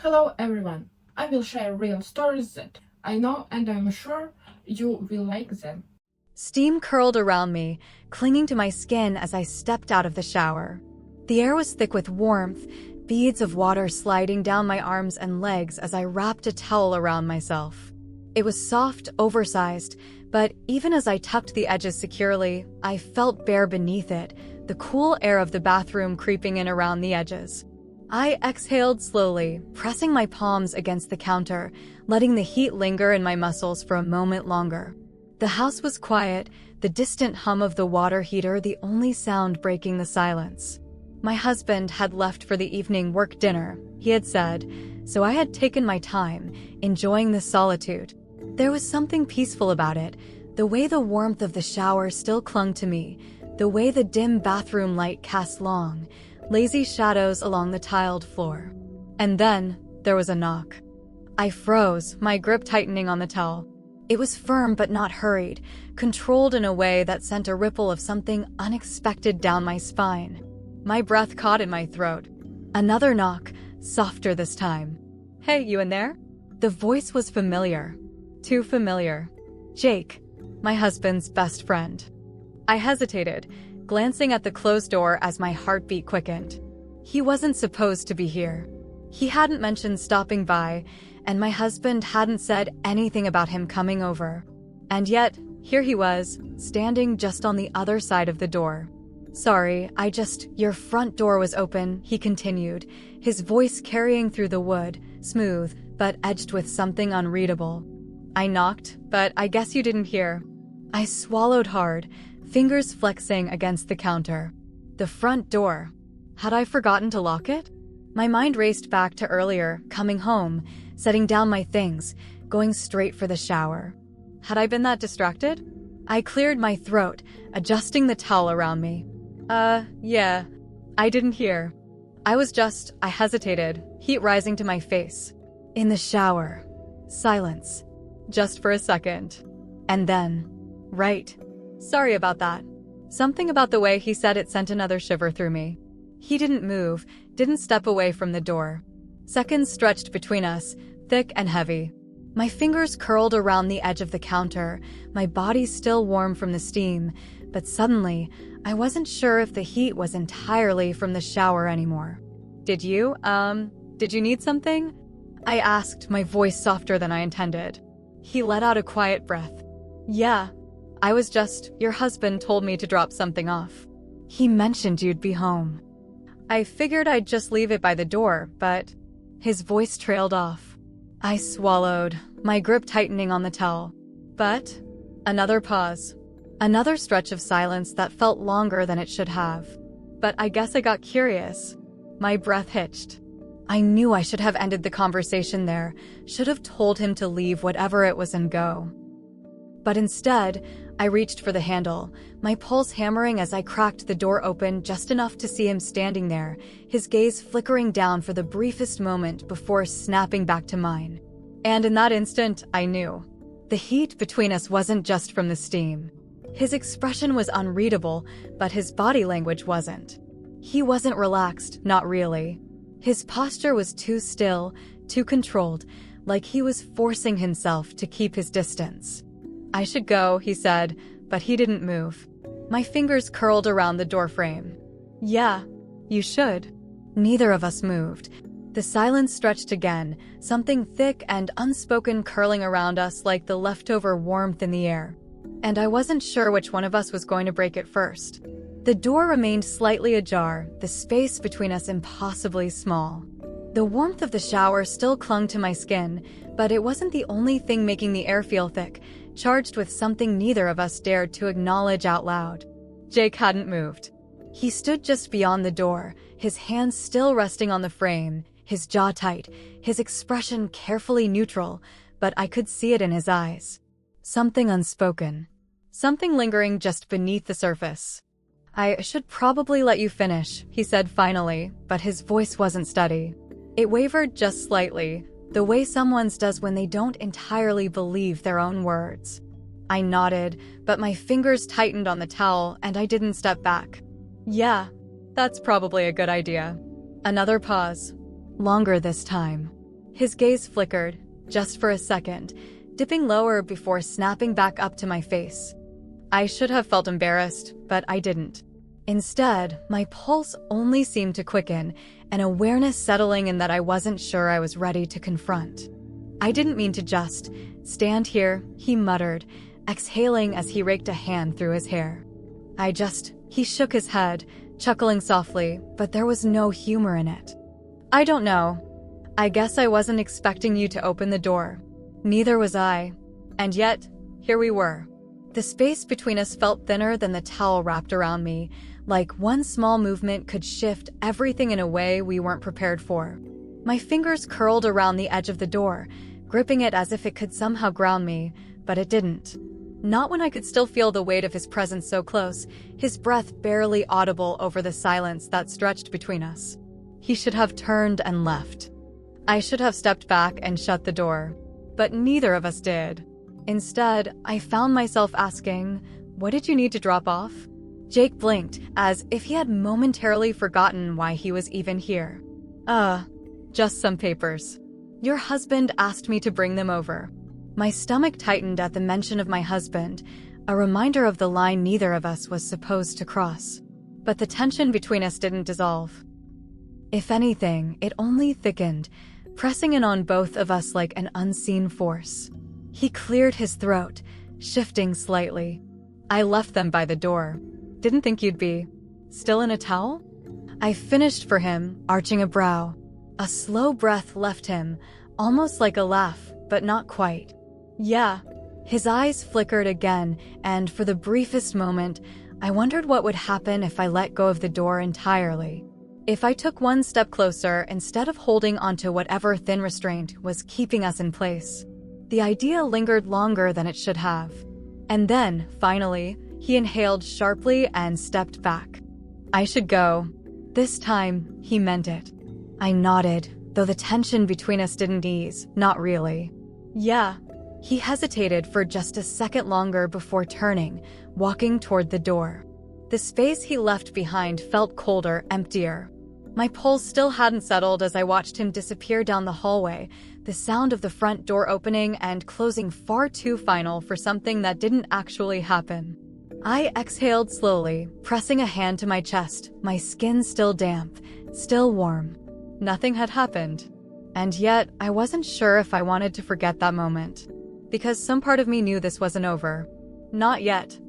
Hello everyone. I will share real stories that I know and I'm sure you will like them. Steam curled around me, clinging to my skin as I stepped out of the shower. The air was thick with warmth, beads of water sliding down my arms and legs as I wrapped a towel around myself. It was soft, oversized, but even as I tucked the edges securely, I felt bare beneath it, the cool air of the bathroom creeping in around the edges. I exhaled slowly, pressing my palms against the counter, letting the heat linger in my muscles for a moment longer. The house was quiet, the distant hum of the water heater the only sound breaking the silence. My husband had left for the evening work dinner, he had said, so I had taken my time, enjoying the solitude. There was something peaceful about it, the way the warmth of the shower still clung to me, the way the dim bathroom light cast long, lazy shadows along the tiled floor. And then there was a knock. I froze, my grip tightening on the towel. It was firm but not hurried, controlled in a way that sent a ripple of something unexpected down my spine. My breath caught in my throat. Another knock, softer this time. "Hey, you in there?" The voice was familiar. Too familiar. Jake, my husband's best friend. I hesitated, glancing at the closed door as my heartbeat quickened. He wasn't supposed to be here. He hadn't mentioned stopping by, and my husband hadn't said anything about him coming over. And yet, here he was, standing just on the other side of the door. "Sorry, your front door was open," he continued, his voice carrying through the wood, smooth, but edged with something unreadable. "I knocked, but I guess you didn't hear." I swallowed hard, fingers flexing against the counter. The front door. Had I forgotten to lock it? My mind raced back to earlier, coming home, setting down my things, going straight for the shower. Had I been that distracted? I cleared my throat, adjusting the towel around me. Yeah. I didn't hear. I hesitated, heat rising to my face. In the shower. Silence. Just for a second. And then. Right. Sorry about that. Something about the way he said it sent another shiver through me. He didn't move, didn't step away from the door. Seconds stretched between us, thick and heavy. My fingers curled around the edge of the counter, my body still warm from the steam, but suddenly, I wasn't sure if the heat was entirely from the shower anymore. Did you need something?" I asked, my voice softer than I intended. He let out a quiet breath. "Yeah. Your husband told me to drop something off. He mentioned you'd be home." I figured I'd just leave it by the door, but his voice trailed off. I swallowed, my grip tightening on the towel. But another pause. Another stretch of silence that felt longer than it should have. But I guess I got curious. My breath hitched. I knew I should have ended the conversation there, should have told him to leave whatever it was and go. But instead, I reached for the handle, my pulse hammering as I cracked the door open just enough to see him standing there, his gaze flickering down for the briefest moment before snapping back to mine. And in that instant, I knew. The heat between us wasn't just from the steam. His expression was unreadable, but his body language wasn't. He wasn't relaxed, not really. His posture was too still, too controlled, like he was forcing himself to keep his distance. "I should go," he said, but he didn't move. My fingers curled around the doorframe. "Yeah, you should." Neither of us moved. The silence stretched again, something thick and unspoken curling around us like the leftover warmth in the air. And I wasn't sure which one of us was going to break it first. The door remained slightly ajar, the space between us impossibly small. The warmth of the shower still clung to my skin, but it wasn't the only thing making the air feel thick, charged with something neither of us dared to acknowledge out loud. Jake hadn't moved. He stood just beyond the door, his hands still resting on the frame, his jaw tight, his expression carefully neutral, but I could see it in his eyes. Something unspoken. Something lingering just beneath the surface. "I should probably let you finish," he said finally, but his voice wasn't steady. It wavered just slightly, the way someone's does when they don't entirely believe their own words. I nodded, but my fingers tightened on the towel and I didn't step back. "Yeah, that's probably a good idea." Another pause. Longer this time. His gaze flickered, just for a second, dipping lower before snapping back up to my face. I should have felt embarrassed, but I didn't. Instead, my pulse only seemed to quicken, an awareness settling in that I wasn't sure I was ready to confront. I didn't mean to just stand here, he muttered, exhaling as he raked a hand through his hair. He shook his head, chuckling softly, but there was no humor in it. I don't know. I guess I wasn't expecting you to open the door. Neither was I. And yet, here we were. The space between us felt thinner than the towel wrapped around me, like one small movement could shift everything in a way we weren't prepared for. My fingers curled around the edge of the door, gripping it as if it could somehow ground me, but it didn't. Not when I could still feel the weight of his presence so close, his breath barely audible over the silence that stretched between us. He should have turned and left. I should have stepped back and shut the door, but neither of us did. Instead, I found myself asking, "What did you need to drop off?" Jake blinked, as if he had momentarily forgotten why he was even here. Just some papers. Your husband asked me to bring them over." My stomach tightened at the mention of my husband, a reminder of the line neither of us was supposed to cross. But the tension between us didn't dissolve. If anything, it only thickened, pressing in on both of us like an unseen force. He cleared his throat, shifting slightly. "I left them by the door. Didn't think you'd be still in a towel?" I finished for him, arching a brow. A slow breath left him, almost like a laugh, but not quite. "Yeah." His eyes flickered again, and for the briefest moment, I wondered what would happen if I let go of the door entirely. If I took one step closer instead of holding onto whatever thin restraint was keeping us in place. The idea lingered longer than it should have. And then, finally, he inhaled sharply and stepped back. I should go. This time, he meant it. I nodded, though the tension between us didn't ease, not really. "Yeah." He hesitated for just a second longer before turning, walking toward the door. The space he left behind felt colder, emptier. My pulse still hadn't settled as I watched him disappear down the hallway, the sound of the front door opening and closing far too final for something that didn't actually happen. I exhaled slowly, pressing a hand to my chest, my skin still damp, still warm. Nothing had happened. And yet, I wasn't sure if I wanted to forget that moment. Because some part of me knew this wasn't over. Not yet.